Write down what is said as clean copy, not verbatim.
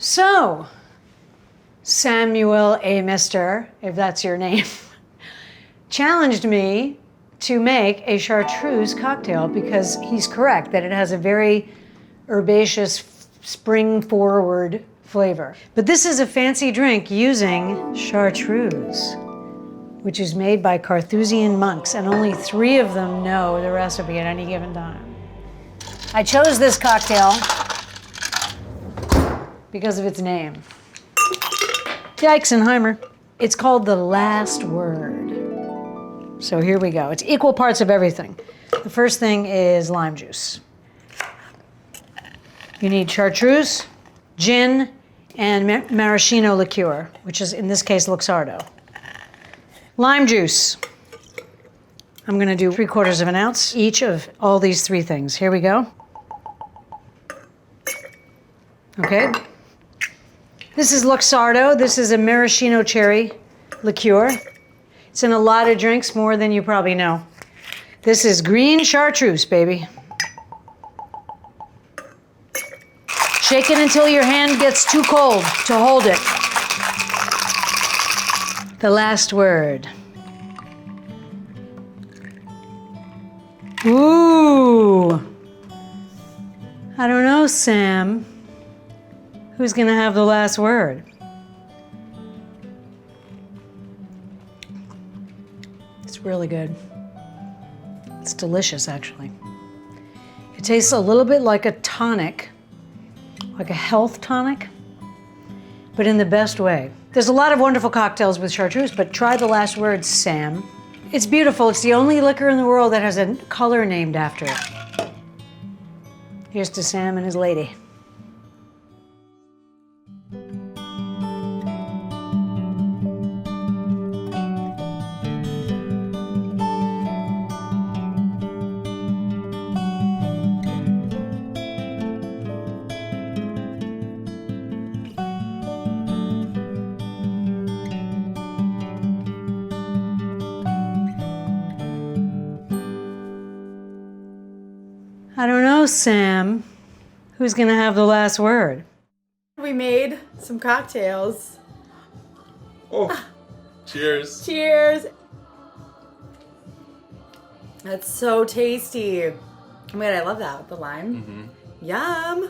So, Samuel A. Mister, if that's your name, challenged me to make a chartreuse cocktail because he's correct that it has a very herbaceous, spring-forward flavor. But this is a fancy drink using chartreuse, which is made by Carthusian monks, and only 3 of them know the recipe at any given time. I chose this cocktail because of its name. Yikes and Heimer. It's called The Last Word. So here we go. It's equal parts of everything. The first thing is lime juice. You need chartreuse, gin, and maraschino liqueur, which is in this case Luxardo. Lime juice. I'm gonna do 3/4 of an ounce each of all these 3 things. Here we go. Okay. This is Luxardo. This is a maraschino cherry liqueur. It's in a lot of drinks, more than you probably know. This is green chartreuse, baby. Shake it until your hand gets too cold to hold it. The last word. Ooh. I don't know, Sam. Who's gonna have the last word? It's really good. It's delicious, actually. It tastes a little bit like a tonic, like a health tonic, but in the best way. There's a lot of wonderful cocktails with chartreuse, but try the last word, Sam. It's beautiful. It's the only liquor in the world that has a color named after it. Here's to Sam and his lady. I don't know, Sam. Who's gonna have the last word? We made some cocktails. Oh, cheers. Cheers. That's so tasty. Oh my God, I love that with the lime. Yum.